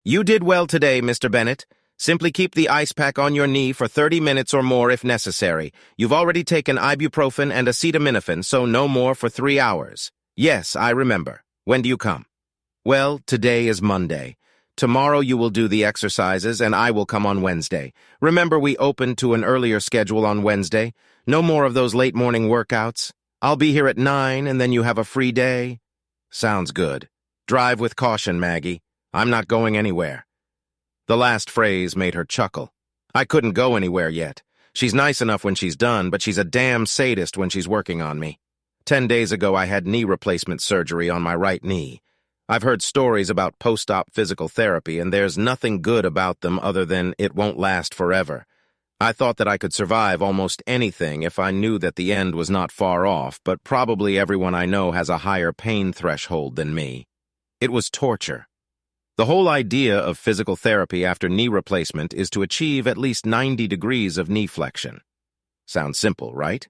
You did well today, Mr. Bennett. Simply keep the ice pack on your knee for 30 minutes or more if necessary. You've already taken ibuprofen and acetaminophen, so no more for 3 hours. Yes, I remember. When do you come? Well, today is Monday. Tomorrow you will do the exercises, and I will come on Wednesday. Remember, we opened to an earlier schedule on Wednesday. No more of those late morning workouts. I'll be here at 9, and then you have a free day. Sounds good. Drive with caution, Maggie. I'm not going anywhere. The last phrase made her chuckle. I couldn't go anywhere yet. She's nice enough when she's done, but she's a damn sadist when she's working on me. 10 days ago, I had knee replacement surgery on my right knee. I've heard stories about post-op physical therapy, and there's nothing good about them other than it won't last forever. I thought that I could survive almost anything if I knew that the end was not far off, but probably everyone I know has a higher pain threshold than me. It was torture. The whole idea of physical therapy after knee replacement is to achieve at least 90 degrees of knee flexion. Sounds simple, right?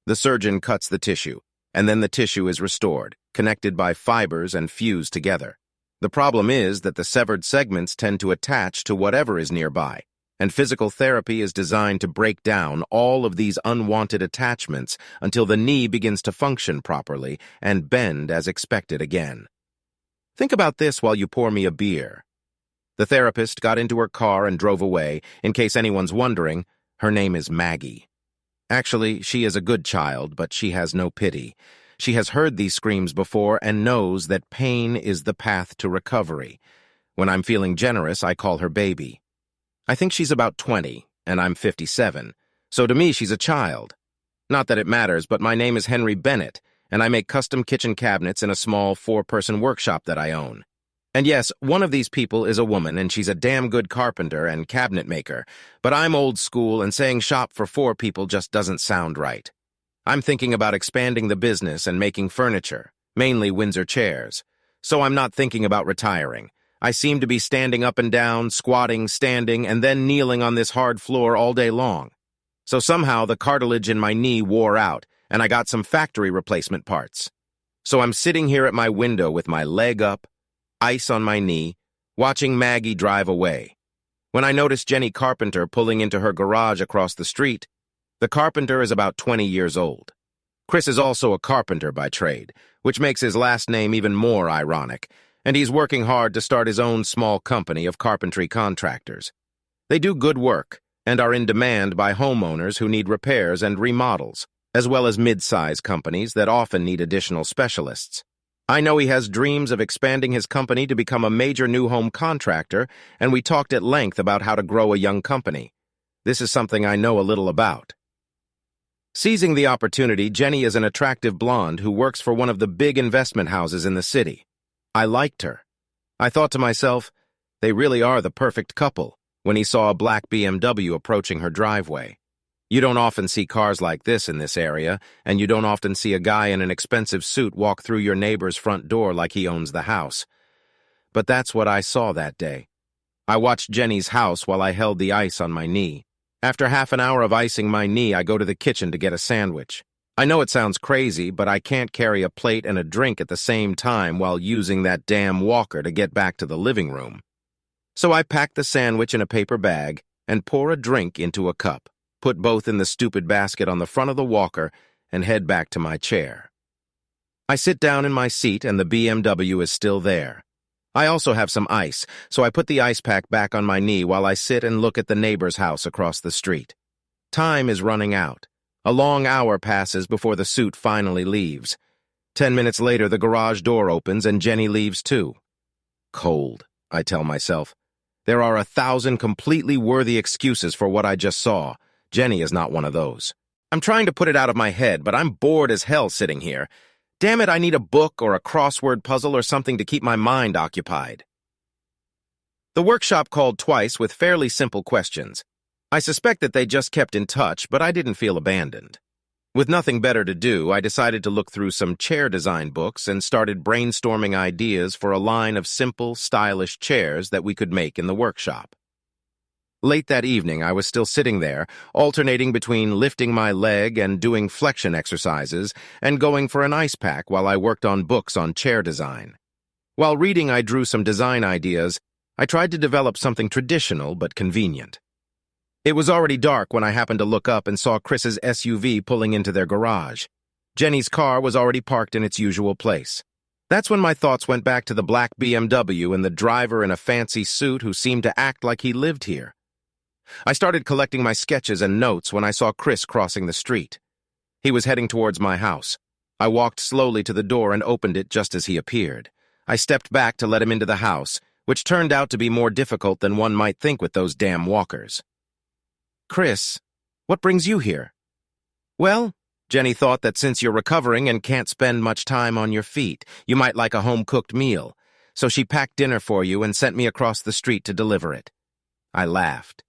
The surgeon cuts the tissue, and then the tissue is restored, connected by fibers and fused together. The problem is that the severed segments tend to attach to whatever is nearby, and physical therapy is designed to break down all of these unwanted attachments until the knee begins to function properly and bend as expected again. Think about this while you pour me a beer. The therapist got into her car and drove away. In case anyone's wondering, her name is Maggie. Actually, she is a good child, but she has no pity. She has heard these screams before and knows that pain is the path to recovery. When I'm feeling generous, I call her baby. I think she's about 20, and I'm 57, so to me she's a child. Not that it matters, but my name is Henry Bennett, and I make custom kitchen cabinets in a small 4-person workshop that I own. And yes, one of these people is a woman, and she's a damn good carpenter and cabinet maker, but I'm old school, and saying shop for 4 people just doesn't sound right. I'm thinking about expanding the business and making furniture, mainly Windsor chairs. So I'm not thinking about retiring. I seem to be standing up and down, squatting, standing, and then kneeling on this hard floor all day long. So somehow the cartilage in my knee wore out, and I got some factory replacement parts. So I'm sitting here at my window with my leg up, ice on my knee, watching Maggie drive away. When I noticed Jenny Carpenter pulling into her garage across the street, the carpenter is about 20 years old. Chris is also a carpenter by trade, which makes his last name even more ironic, and he's working hard to start his own small company of carpentry contractors. They do good work and are in demand by homeowners who need repairs and remodels, as well as mid-size companies that often need additional specialists. I know he has dreams of expanding his company to become a major new home contractor, and we talked at length about how to grow a young company. This is something I know a little about. Seizing the opportunity, Jenny is an attractive blonde who works for one of the big investment houses in the city. I liked her. I thought to myself, they really are the perfect couple, when he saw a black BMW approaching her driveway. You don't often see cars like this in this area, and you don't often see a guy in an expensive suit walk through your neighbor's front door like he owns the house. But that's what I saw that day. I watched Jenny's house while I held the ice on my knee. After half an hour of icing my knee, I go to the kitchen to get a sandwich. I know it sounds crazy, but I can't carry a plate and a drink at the same time while using that damn walker to get back to the living room. So I pack the sandwich in a paper bag and pour a drink into a cup, put both in the stupid basket on the front of the walker, and head back to my chair. I sit down in my seat and the BMW is still there. I also have some ice, so I put the ice pack back on my knee while I sit and look at the neighbor's house across the street. Time is running out. A long hour passes before the suit finally leaves. 10 minutes later, the garage door opens and Jenny leaves too. Cold, I tell myself. There are 1,000 completely worthy excuses for what I just saw. Jenny is not one of those. I'm trying to put it out of my head, but I'm bored as hell sitting here. Damn it, I need a book or a crossword puzzle or something to keep my mind occupied. The workshop called twice with fairly simple questions. I suspect that they just kept in touch, but I didn't feel abandoned. With nothing better to do, I decided to look through some chair design books and started brainstorming ideas for a line of simple, stylish chairs that we could make in the workshop. Late that evening, I was still sitting there, alternating between lifting my leg and doing flexion exercises and going for an ice pack while I worked on books on chair design. While reading, I drew some design ideas. I tried to develop something traditional but convenient. It was already dark when I happened to look up and saw Chris's SUV pulling into their garage. Jenny's car was already parked in its usual place. That's when my thoughts went back to the black BMW and the driver in a fancy suit who seemed to act like he lived here. I started collecting my sketches and notes when I saw Chris crossing the street. He was heading towards my house. I walked slowly to the door and opened it just as he appeared. I stepped back to let him into the house, which turned out to be more difficult than one might think with those damn walkers. "Chris, what brings you here?" "Well," Jenny thought that since you're recovering and can't spend much time on your feet, you might like a home-cooked meal, so she packed dinner for you and sent me across the street to deliver it. I laughed.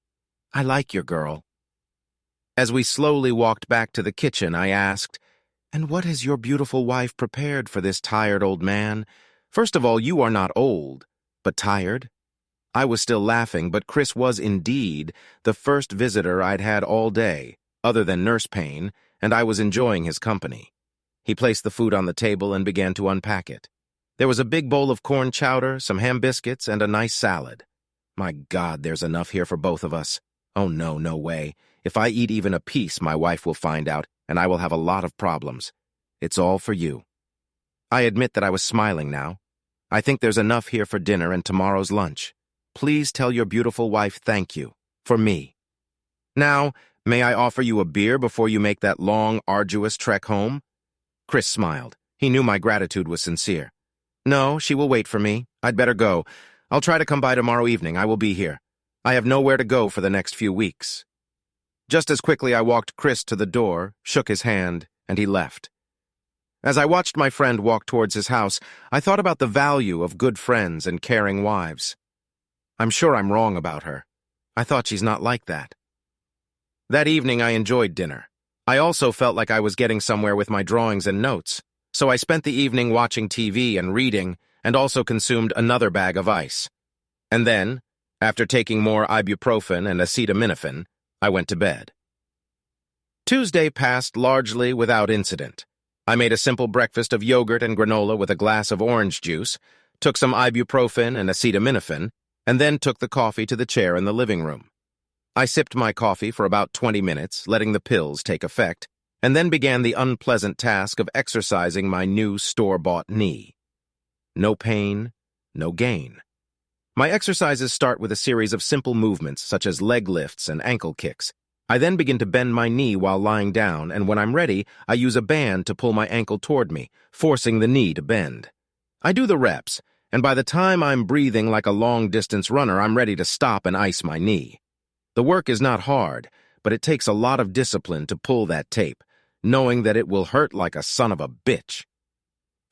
"I like your girl." As we slowly walked back to the kitchen, I asked, "And what has your beautiful wife prepared for this tired old man? First of all, you are not old, but tired." I was still laughing, but Chris was indeed the first visitor I'd had all day, other than nurse pain, and I was enjoying his company. He placed the food on the table and began to unpack it. There was a big bowl of corn chowder, some ham biscuits, and a nice salad. My God, there's enough here for both of us. Oh no, no way. If I eat even a piece, my wife will find out, and I will have a lot of problems. It's all for you. I admit that I was smiling now. I think there's enough here for dinner and tomorrow's lunch. Please tell your beautiful wife thank you, for me. Now, may I offer you a beer before you make that long, arduous trek home?" Chris smiled. He knew my gratitude was sincere. "No, she will wait for me. I'd better go. I'll try to come by tomorrow evening. I will be here. I have nowhere to go for the next few weeks." Just as quickly I walked Chris to the door, shook his hand, and he left. As I watched my friend walk towards his house, I thought about the value of good friends and caring wives. I'm sure I'm wrong about her. I thought she's not like that. That evening I enjoyed dinner. I also felt like I was getting somewhere with my drawings and notes, so I spent the evening watching TV and reading, and also consumed another bag of ice. And then, after taking more ibuprofen and acetaminophen, I went to bed. Tuesday passed largely without incident. I made a simple breakfast of yogurt and granola with a glass of orange juice, took some ibuprofen and acetaminophen, and then took the coffee to the chair in the living room. I sipped my coffee for about 20 minutes, letting the pills take effect, and then began the unpleasant task of exercising my new store-bought knee. No pain, no gain. My exercises start with a series of simple movements such as leg lifts and ankle kicks. I then begin to bend my knee while lying down, and when I'm ready, I use a band to pull my ankle toward me, forcing the knee to bend. I do the reps, and by the time I'm breathing like a long-distance runner, I'm ready to stop and ice my knee. The work is not hard, but it takes a lot of discipline to pull that tape, knowing that it will hurt like a son of a bitch.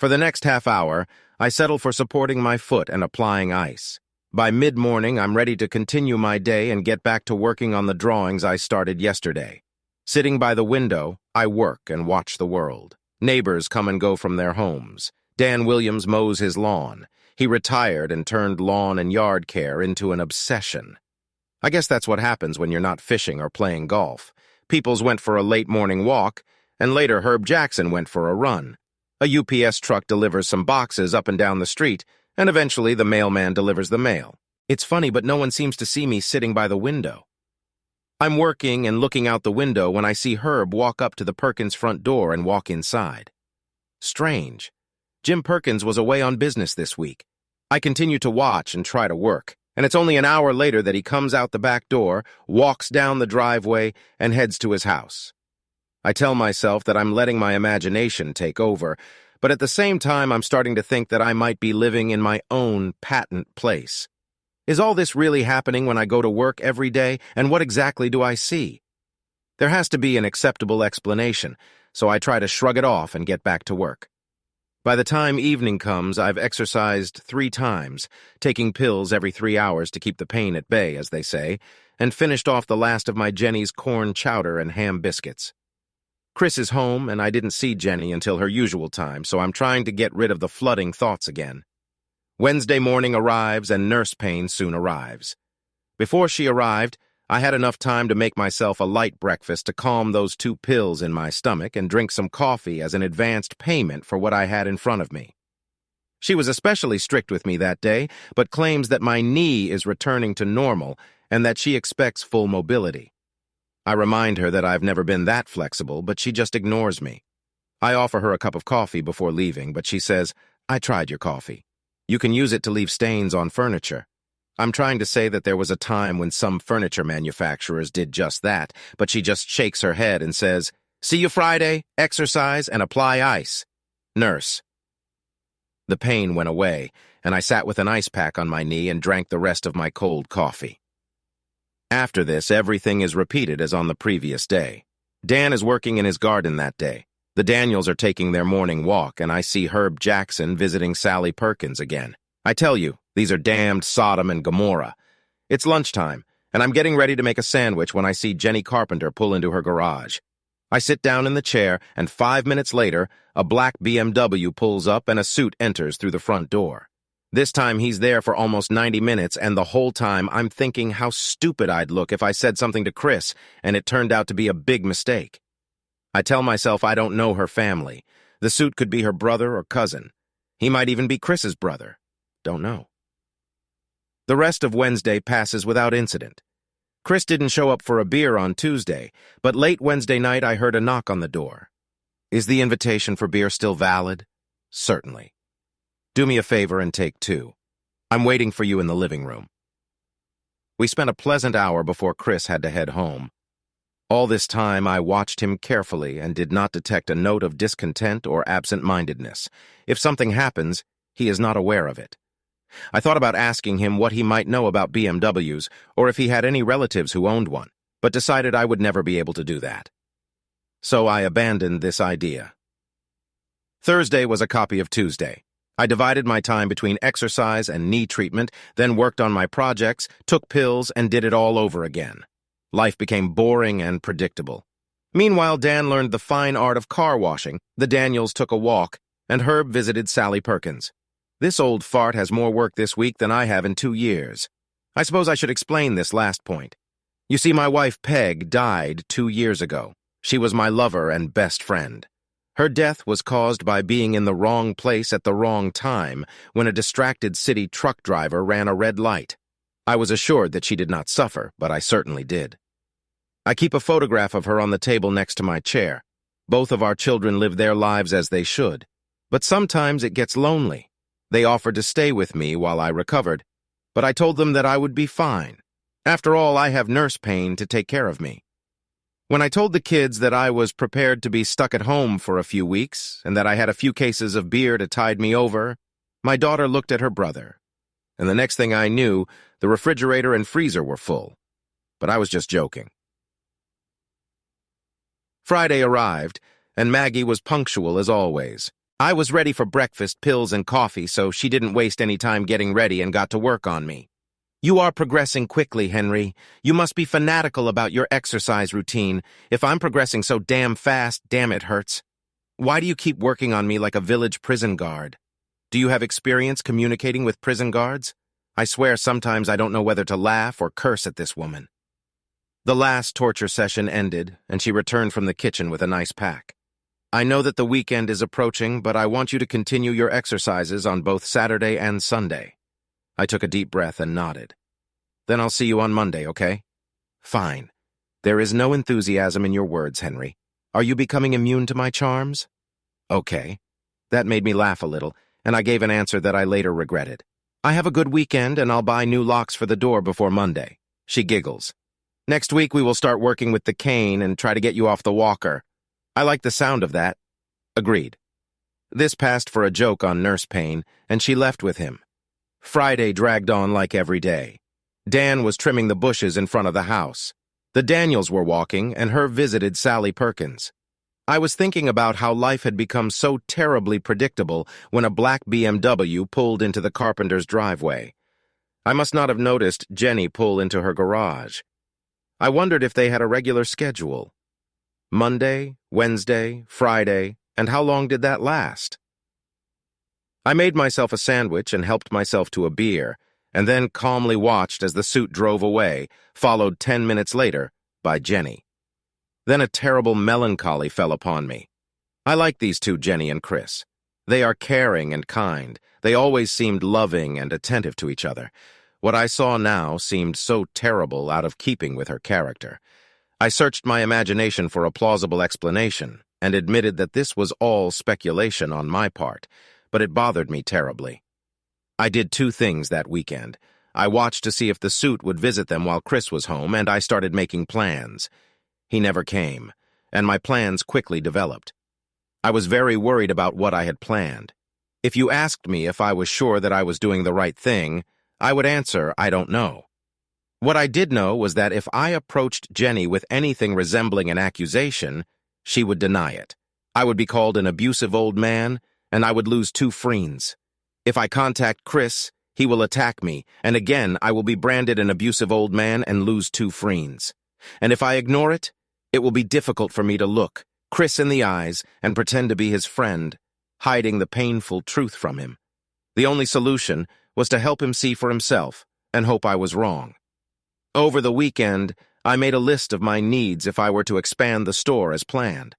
For the next half hour, I settle for supporting my foot and applying ice. By mid-morning, I'm ready to continue my day and get back to working on the drawings I started yesterday. Sitting by the window, I work and watch the world. Neighbors come and go from their homes. Dan Williams mows his lawn. He retired and turned lawn and yard care into an obsession. I guess that's what happens when you're not fishing or playing golf. Peoples went for a late morning walk, and later Herb Jackson went for a run. A UPS truck delivers some boxes up and down the street, and eventually the mailman delivers the mail. It's funny, but no one seems to see me sitting by the window. I'm working and looking out the window when I see Herb walk up to the Perkins front door and walk inside. Strange. Jim Perkins was away on business this week. I continue to watch and try to work, and it's only an hour later that he comes out the back door, walks down the driveway, and heads to his house. I tell myself that I'm letting my imagination take over, but at the same time I'm starting to think that I might be living in my own patent place. Is all this really happening when I go to work every day, and what exactly do I see? There has to be an acceptable explanation, so I try to shrug it off and get back to work. By the time evening comes, I've exercised 3 times, taking pills every 3 hours to keep the pain at bay, as they say, and finished off the last of my Jenny's corn chowder and ham biscuits. Chris is home, and I didn't see Jenny until her usual time, so I'm trying to get rid of the flooding thoughts again. Wednesday morning arrives, and nurse pain soon arrives. Before she arrived, I had enough time to make myself a light breakfast to calm those 2 pills in my stomach and drink some coffee as an advanced payment for what I had in front of me. She was especially strict with me that day, but claims that my knee is returning to normal and that she expects full mobility. I remind her that I've never been that flexible, but she just ignores me. I offer her a cup of coffee before leaving, but she says, "I tried your coffee. You can use it to leave stains on furniture." I'm trying to say that there was a time when some furniture manufacturers did just that, but she just shakes her head and says, "See you Friday, exercise, and apply ice. Nurse." The pain went away, and I sat with an ice pack on my knee and drank the rest of my cold coffee. After this, everything is repeated as on the previous day. Dan is working in his garden that day. The Daniels are taking their morning walk, and I see Herb Jackson visiting Sally Perkins again. I tell you, these are damned Sodom and Gomorrah. It's lunchtime, and I'm getting ready to make a sandwich when I see Jenny Carpenter pull into her garage. I sit down in the chair, and 5 minutes later, a black BMW pulls up and a suit enters through the front door. This time he's there for almost 90 minutes, and the whole time I'm thinking how stupid I'd look if I said something to Chris, and it turned out to be a big mistake. I tell myself I don't know her family. The suit could be her brother or cousin. He might even be Chris's brother. Don't know. The rest of Wednesday passes without incident. Chris didn't show up for a beer on Tuesday, but late Wednesday night I heard a knock on the door. Is the invitation for beer still valid? Certainly. Do me a favor and take 2. I'm waiting for you in the living room. We spent a pleasant hour before Chris had to head home. All this time I watched him carefully and did not detect a note of discontent or absent-mindedness. If something happens, he is not aware of it. I thought about asking him what he might know about BMWs or if he had any relatives who owned one, but decided I would never be able to do that. So I abandoned this idea. Thursday was a copy of Tuesday. I divided my time between exercise and knee treatment, then worked on my projects, took pills, and did it all over again. Life became boring and predictable. Meanwhile, Dan learned the fine art of car washing, the Daniels took a walk, and Herb visited Sally Perkins. This old fart has more work this week than I have in 2 years. I suppose I should explain this last point. You see, my wife Peg died 2 years ago. She was my lover and best friend. Her death was caused by being in the wrong place at the wrong time when a distracted city truck driver ran a red light. I was assured that she did not suffer, but I certainly did. I keep a photograph of her on the table next to my chair. Both of our children live their lives as they should. But sometimes it gets lonely. They offered to stay with me while I recovered, but I told them that I would be fine. After all, I have nurse pain to take care of me. When I told the kids that I was prepared to be stuck at home for a few weeks and that I had a few cases of beer to tide me over, my daughter looked at her brother. And the next thing I knew, the refrigerator and freezer were full. But I was just joking. Friday arrived, and Maggie was punctual as always. I was ready for breakfast, pills, and coffee, so she didn't waste any time getting ready and got to work on me. "You are progressing quickly, Henry. You must be fanatical about your exercise routine. If I'm progressing so damn fast, damn it hurts. Why do you keep working on me like a village prison guard? Do you have experience communicating with prison guards? I swear sometimes I don't know whether to laugh or curse at this woman." The last torture session ended, and she returned from the kitchen with a nice pack. "I know that the weekend is approaching, but I want you to continue your exercises on both Saturday and Sunday." I took a deep breath and nodded. "Then I'll see you on Monday, okay?" "Fine. There is no enthusiasm in your words, Henry. Are you becoming immune to my charms?" "Okay." That made me laugh a little, and I gave an answer that I later regretted. "I have a good weekend, and I'll buy new locks for the door before Monday." She giggles. "Next week we will start working with the cane and try to get you off the walker." I like the sound of that. Agreed. This passed for a joke on nurse pain, and she left with him. Friday dragged on like every day. Dan was trimming the bushes in front of the house. The Daniels were walking, and Herb visited Sally Perkins. I was thinking about how life had become so terribly predictable when a black BMW pulled into the carpenter's driveway. I must not have noticed Jenny pull into her garage. I wondered if they had a regular schedule. Monday, Wednesday, Friday, and how long did that last? I made myself a sandwich and helped myself to a beer, and then calmly watched as the suit drove away, followed 10 minutes later by Jenny. Then a terrible melancholy fell upon me. I like these two, Jenny and Chris. They are caring and kind. They always seemed loving and attentive to each other. What I saw now seemed so terrible, out of keeping with her character. I searched my imagination for a plausible explanation and admitted that this was all speculation on my part, but it bothered me terribly. I did two things that weekend. I watched to see if the suit would visit them while Chris was home, and I started making plans. He never came, and my plans quickly developed. I was very worried about what I had planned. If you asked me if I was sure that I was doing the right thing, I would answer, I don't know. What I did know was that if I approached Jenny with anything resembling an accusation, she would deny it. I would be called an abusive old man, and I would lose 2 friends. If I contact Chris, he will attack me, and again I will be branded an abusive old man and lose 2 friends. And if I ignore it, it will be difficult for me to look Chris in the eyes and pretend to be his friend, hiding the painful truth from him. The only solution was to help him see for himself and hope I was wrong. Over the weekend, I made a list of my needs if I were to expand the store as planned.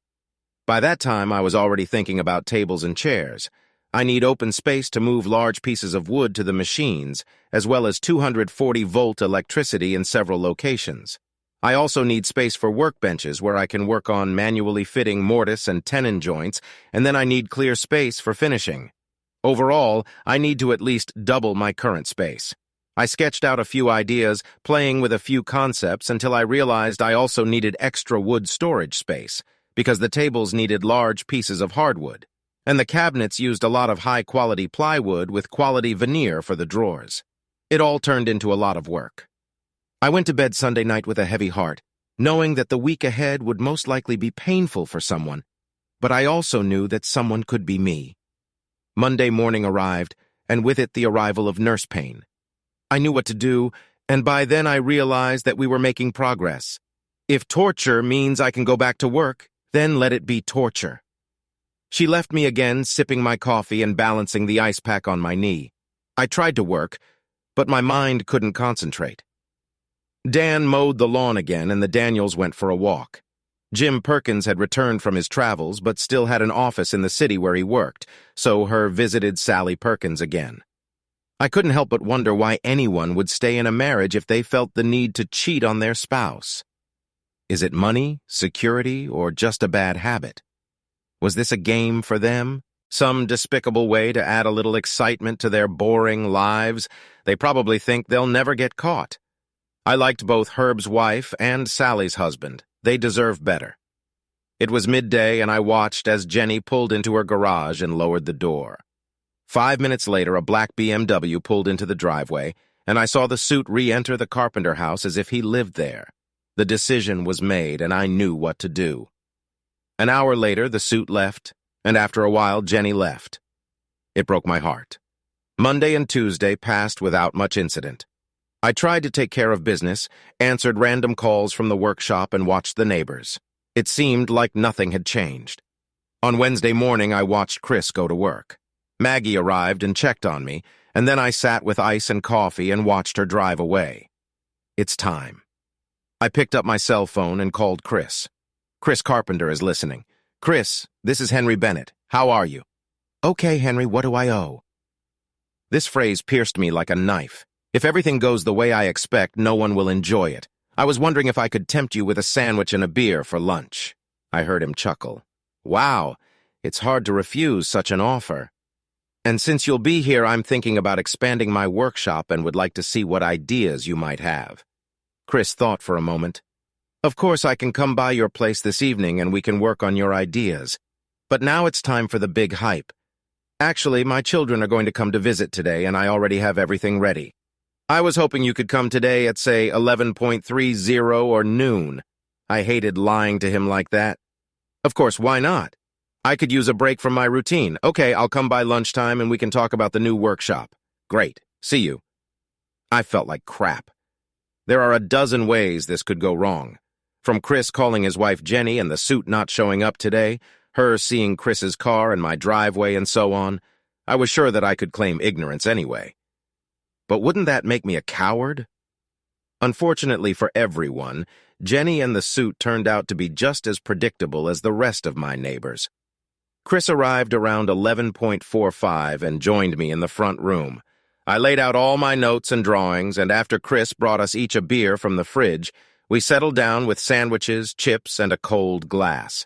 By that time, I was already thinking about tables and chairs. I need open space to move large pieces of wood to the machines, as well as 240-volt electricity in several locations. I also need space for workbenches where I can work on manually fitting mortise and tenon joints, and then I need clear space for finishing. Overall, I need to at least double my current space. I sketched out a few ideas, playing with a few concepts until I realized I also needed extra wood storage space, because the tables needed large pieces of hardwood, and the cabinets used a lot of high-quality plywood with quality veneer for the drawers. It all turned into a lot of work. I went to bed Sunday night with a heavy heart, knowing that the week ahead would most likely be painful for someone, but I also knew that someone could be me. Monday morning arrived, and with it the arrival of nurse pain. I knew what to do, and by then I realized that we were making progress. If torture means I can go back to work, then let it be torture. She left me again, sipping my coffee and balancing the ice pack on my knee. I tried to work, but my mind couldn't concentrate. Dan mowed the lawn again, and the Daniels went for a walk. Jim Perkins had returned from his travels, but still had an office in the city where he worked, so her visited Sally Perkins again. I couldn't help but wonder why anyone would stay in a marriage if they felt the need to cheat on their spouse. Is it money, security, or just a bad habit? Was this a game for them? Some despicable way to add a little excitement to their boring lives? They probably think they'll never get caught. I liked both Herb's wife and Sally's husband. They deserve better. It was midday, and I watched as Jenny pulled into her garage and lowered the door. 5 minutes later, a black BMW pulled into the driveway, and I saw the suit re-enter the Carpenter house as if he lived there. The decision was made, and I knew what to do. An hour later, the suit left, and after a while, Jenny left. It broke my heart. Monday and Tuesday passed without much incident. I tried to take care of business, answered random calls from the workshop, and watched the neighbors. It seemed like nothing had changed. On Wednesday morning, I watched Chris go to work. Maggie arrived and checked on me, and then I sat with ice and coffee and watched her drive away. It's time. I picked up my cell phone and called Chris. Chris Carpenter is listening. Chris, this is Henry Bennett. How are you? Okay, Henry, what do I owe? This phrase pierced me like a knife. If everything goes the way I expect, no one will enjoy it. I was wondering if I could tempt you with a sandwich and a beer for lunch. I heard him chuckle. Wow, it's hard to refuse such an offer. And since you'll be here, I'm thinking about expanding my workshop and would like to see what ideas you might have. Chris thought for a moment. Of course, I can come by your place this evening and we can work on your ideas. But now it's time for the big hype. Actually, my children are going to come to visit today, and I already have everything ready. I was hoping you could come today at, say, 11:30 or noon. I hated lying to him like that. Of course, why not? I could use a break from my routine. Okay, I'll come by lunchtime and we can talk about the new workshop. Great. See you. I felt like crap. There are a dozen ways this could go wrong. From Chris calling his wife Jenny and the suit not showing up today, her seeing Chris's car in my driveway, and so on. I was sure that I could claim ignorance anyway. But wouldn't that make me a coward? Unfortunately for everyone, Jenny and the suit turned out to be just as predictable as the rest of my neighbors. Chris arrived around 11:45 and joined me in the front room. I laid out all my notes and drawings, and after Chris brought us each a beer from the fridge, we settled down with sandwiches, chips, and a cold glass.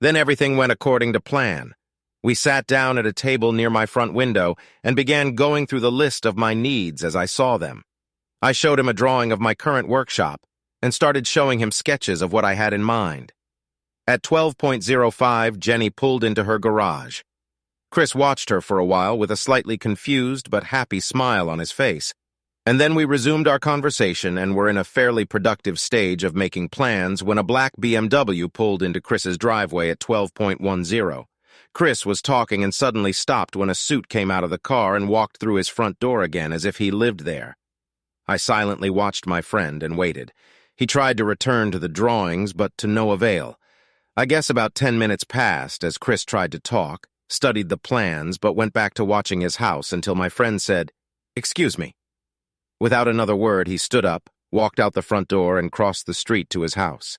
Then everything went according to plan. We sat down at a table near my front window and began going through the list of my needs as I saw them. I showed him a drawing of my current workshop and started showing him sketches of what I had in mind. At 12:05, Jenny pulled into her garage. Chris watched her for a while with a slightly confused but happy smile on his face, and then we resumed our conversation and were in a fairly productive stage of making plans when a black BMW pulled into Chris's driveway at 12:10. Chris was talking and suddenly stopped when a suit came out of the car and walked through his front door again as if he lived there. I silently watched my friend and waited. He tried to return to the drawings, but to no avail. I guess about 10 minutes passed as Chris tried to talk, studied the plans, but went back to watching his house until my friend said, "Excuse me." Without another word, he stood up, walked out the front door, and crossed the street to his house.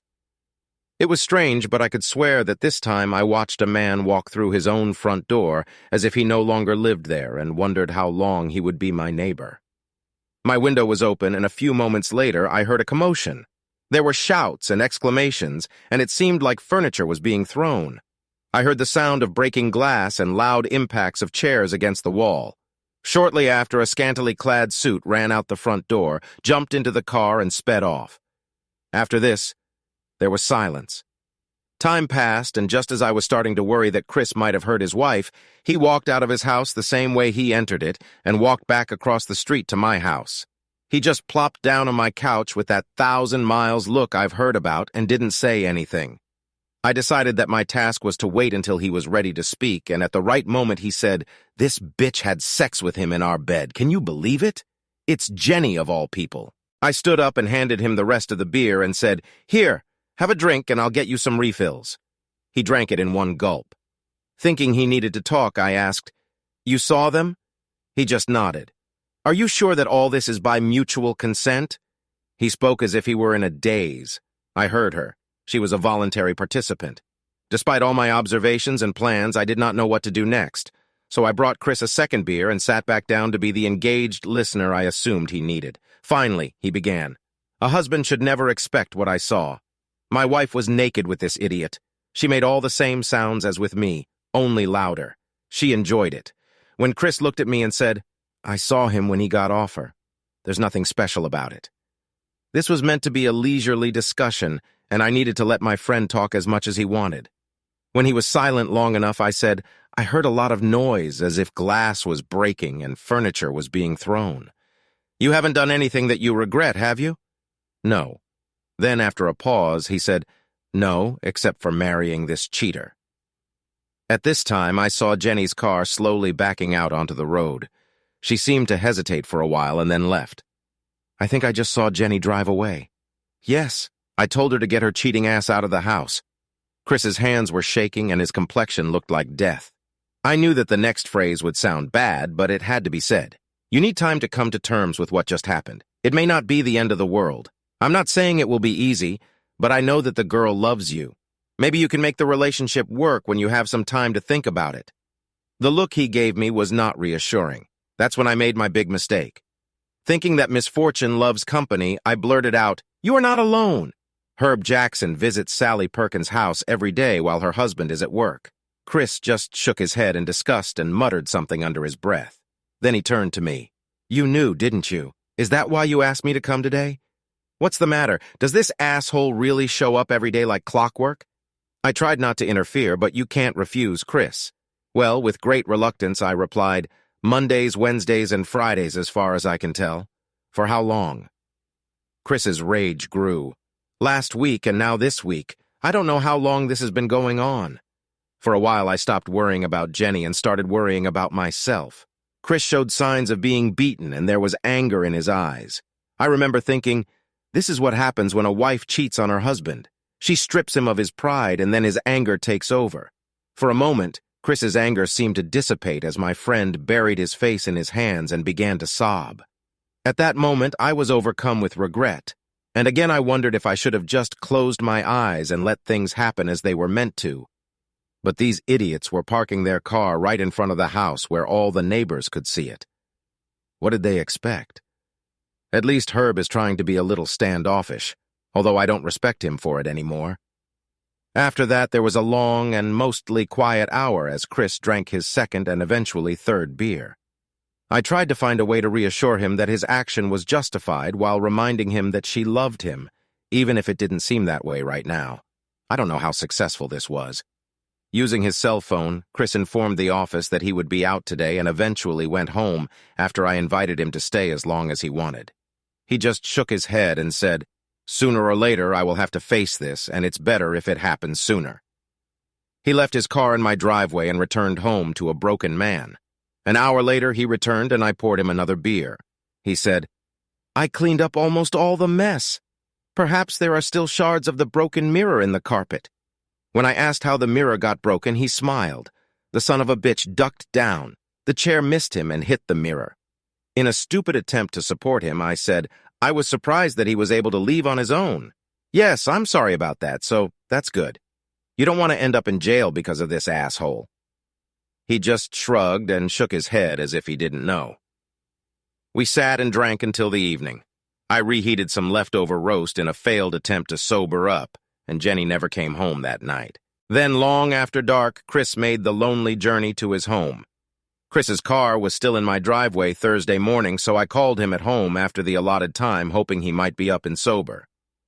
It was strange, but I could swear that this time I watched a man walk through his own front door as if he no longer lived there and wondered how long he would be my neighbor. My window was open, and a few moments later I heard a commotion. There were shouts and exclamations, and it seemed like furniture was being thrown. I heard the sound of breaking glass and loud impacts of chairs against the wall. Shortly after, a scantily clad suit ran out the front door, jumped into the car, and sped off. After this, there was silence. Time passed, and just as I was starting to worry that Chris might have hurt his wife, he walked out of his house the same way he entered it and walked back across the street to my house. He just plopped down on my couch with that 1,000-miles look I've heard about and didn't say anything. I decided that my task was to wait until he was ready to speak, and at the right moment he said, "This bitch had sex with him in our bed. Can you believe it? It's Jenny of all people." I stood up and handed him the rest of the beer and said, "Here, have a drink and I'll get you some refills." He drank it in one gulp. Thinking he needed to talk, I asked, "You saw them?" He just nodded. "Are you sure that all this is by mutual consent?" He spoke as if he were in a daze. I heard her. She was a voluntary participant. Despite all my observations and plans, I did not know what to do next, so I brought Chris a second beer and sat back down to be the engaged listener I assumed he needed. Finally, he began. "A husband should never expect what I saw. My wife was naked with this idiot. She made all the same sounds as with me, only louder. She enjoyed it. When Chris looked at me and said, 'I saw him when he got off her. There's nothing special about it.' This was meant to be a leisurely discussion, and I needed to let my friend talk as much as he wanted. When he was silent long enough, I said, 'I heard a lot of noise, as if glass was breaking and furniture was being thrown. You haven't done anything that you regret, have you?' 'No.' Then, after a pause, he said, 'No, except for marrying this cheater.' At this time, I saw Jenny's car slowly backing out onto the road. She seemed to hesitate for a while and then left. I think I just saw Jenny drive away. Yes, I told her to get her cheating ass out of the house. Chris's hands were shaking and his complexion looked like death. I knew that the next phrase would sound bad, but it had to be said. You need time to come to terms with what just happened. It may not be the end of the world. I'm not saying it will be easy, but I know that the girl loves you. Maybe you can make the relationship work when you have some time to think about it." The look he gave me was not reassuring. That's when I made my big mistake. Thinking that misfortune loves company, I blurted out, "You are not alone. Herb Jackson visits Sally Perkins' house every day while her husband is at work." Chris just shook his head in disgust and muttered something under his breath. Then he turned to me. "You knew, didn't you? Is that why you asked me to come today? What's the matter? Does this asshole really show up every day like clockwork?" I tried not to interfere, but you can't refuse Chris. Well, with great reluctance, I replied, "Mondays, Wednesdays, and Fridays as far as I can tell." "For how long?" Chris's rage grew. "Last week and now this week. I don't know how long this has been going on." For a while, I stopped worrying about Jenny and started worrying about myself. Chris showed signs of being beaten, and there was anger in his eyes. I remember thinking, this is what happens when a wife cheats on her husband. She strips him of his pride, and then his anger takes over. For a moment, Chris's anger seemed to dissipate as my friend buried his face in his hands and began to sob. At that moment, I was overcome with regret, and again I wondered if I should have just closed my eyes and let things happen as they were meant to. But these idiots were parking their car right in front of the house where all the neighbors could see it. What did they expect? At least Herb is trying to be a little standoffish, although I don't respect him for it anymore. After that, there was a long and mostly quiet hour as Chris drank his second and eventually third beer. I tried to find a way to reassure him that his action was justified while reminding him that she loved him, even if it didn't seem that way right now. I don't know how successful this was. Using his cell phone, Chris informed the office that he would be out today and eventually went home after I invited him to stay as long as he wanted. He just shook his head and said, "Sooner or later I will have to face this, and it's better if it happens sooner." He left his car in my driveway and returned home to a broken man. An hour later he returned and I poured him another beer. He said, "I cleaned up almost all the mess. Perhaps there are still shards of the broken mirror in the carpet." When I asked how the mirror got broken, he smiled. The son of a bitch ducked down. The chair missed him and hit the mirror. In a stupid attempt to support him, I said, I was surprised that he was able to leave on his own. "Yes, I'm sorry about that, so that's good. You don't want to end up in jail because of this asshole." He just shrugged and shook his head as if he didn't know. We sat and drank until the evening. I reheated some leftover roast in a failed attempt to sober up, and Jenny never came home that night. Then, long after dark, Chris made the lonely journey to his home. Chris's car was still in my driveway Thursday morning, so I called him at home after the allotted time, hoping he might be up and sober.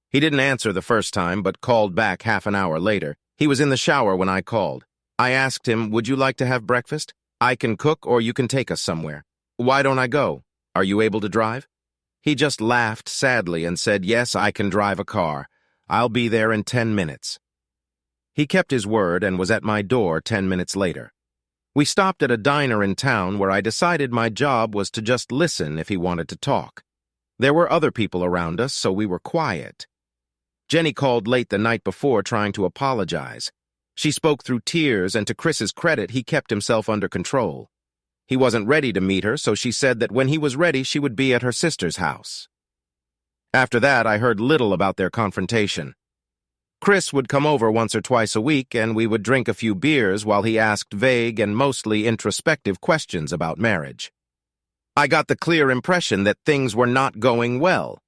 He didn't answer the first time, but called back half an hour later. He was in the shower when I called. I asked him, "Would you like to have breakfast? I can cook or you can take us somewhere." "Why don't I go? Are you able to drive?" He just laughed sadly and said, "Yes, I can drive a car. I'll be there in 10 minutes. He kept his word and was at my door 10 minutes later. We stopped at a diner in town where I decided my job was to just listen if he wanted to talk. There were other people around us, so we were quiet. Jenny called late the night before trying to apologize. She spoke through tears, and to Chris's credit, he kept himself under control. He wasn't ready to meet her, so she said that when he was ready, she would be at her sister's house. After that, I heard little about their confrontation. Chris would come over once or twice a week, and we would drink a few beers while he asked vague and mostly introspective questions about marriage. I got the clear impression that things were not going well.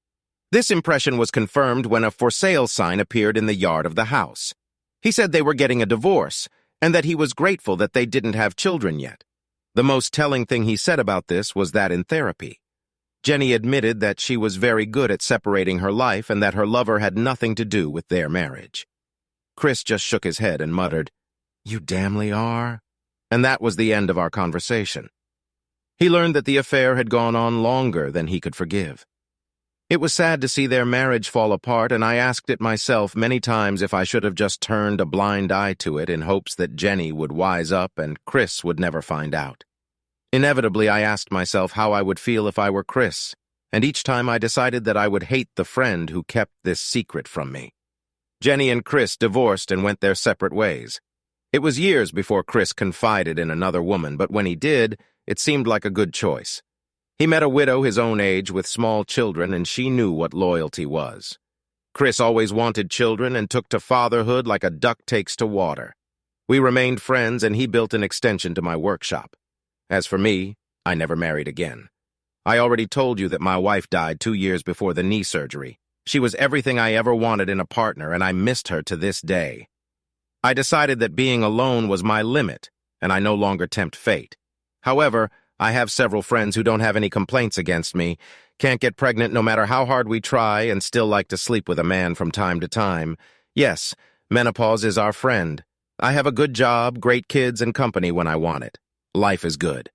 This impression was confirmed when a for sale sign appeared in the yard of the house. He said they were getting a divorce, and that he was grateful that they didn't have children yet. The most telling thing he said about this was that in therapy, Jenny admitted that she was very good at separating her life and that her lover had nothing to do with their marriage. Chris just shook his head and muttered, "You damnly are." And that was the end of our conversation. He learned that the affair had gone on longer than he could forgive. It was sad to see their marriage fall apart, and I asked it myself many times if I should have just turned a blind eye to it in hopes that Jenny would wise up and Chris would never find out. Inevitably, I asked myself how I would feel if I were Chris, and each time I decided that I would hate the friend who kept this secret from me. Jenny and Chris divorced and went their separate ways. It was years before Chris confided in another woman, but when he did, it seemed like a good choice. He met a widow his own age with small children, and she knew what loyalty was. Chris always wanted children and took to fatherhood like a duck takes to water. We remained friends, and he built an extension to my workshop. As for me, I never married again. I already told you that my wife died 2 years before the knee surgery. She was everything I ever wanted in a partner, and I missed her to this day. I decided that being alone was my limit, and I no longer tempt fate. However, I have several friends who don't have any complaints against me, can't get pregnant no matter how hard we try, and still like to sleep with a man from time to time. Yes, menopause is our friend. I have a good job, great kids, and company when I want it. Life is good.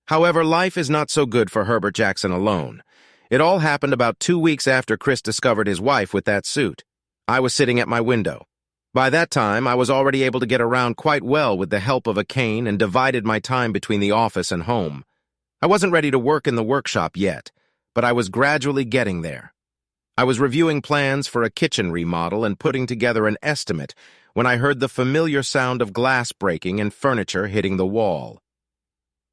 However, life is not so good for Herbert Jackson alone. It all happened about 2 weeks after Chris discovered his wife with that suit. I was sitting at my window. By that time, I was already able to get around quite well with the help of a cane and divided my time between the office and home. I wasn't ready to work in the workshop yet, but I was gradually getting there. I was reviewing plans for a kitchen remodel and putting together an estimate when I heard the familiar sound of glass breaking and furniture hitting the wall.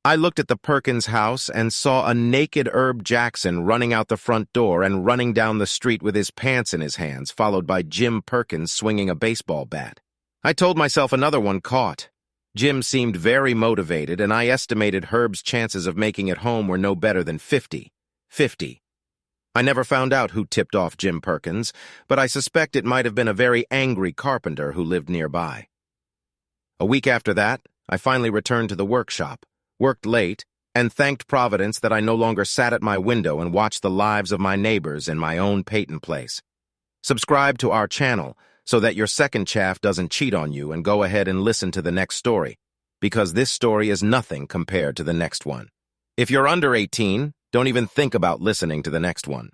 I looked at the Perkins house and saw a naked Herb Jackson running out the front door and running down the street with his pants in his hands, followed by Jim Perkins swinging a baseball bat. I told myself another one caught. Jim seemed very motivated, and I estimated Herb's chances of making it home were no better than 50-50. I never found out who tipped off Jim Perkins, but I suspect it might have been a very angry carpenter who lived nearby. A week after that, I finally returned to the workshop, worked late, and thanked Providence that I no longer sat at my window and watched the lives of my neighbors in my own Peyton place. Subscribe to our channel so that your second chaff doesn't cheat on you, and go ahead and listen to the next story, because this story is nothing compared to the next one. If you're under 18, don't even think about listening to the next one.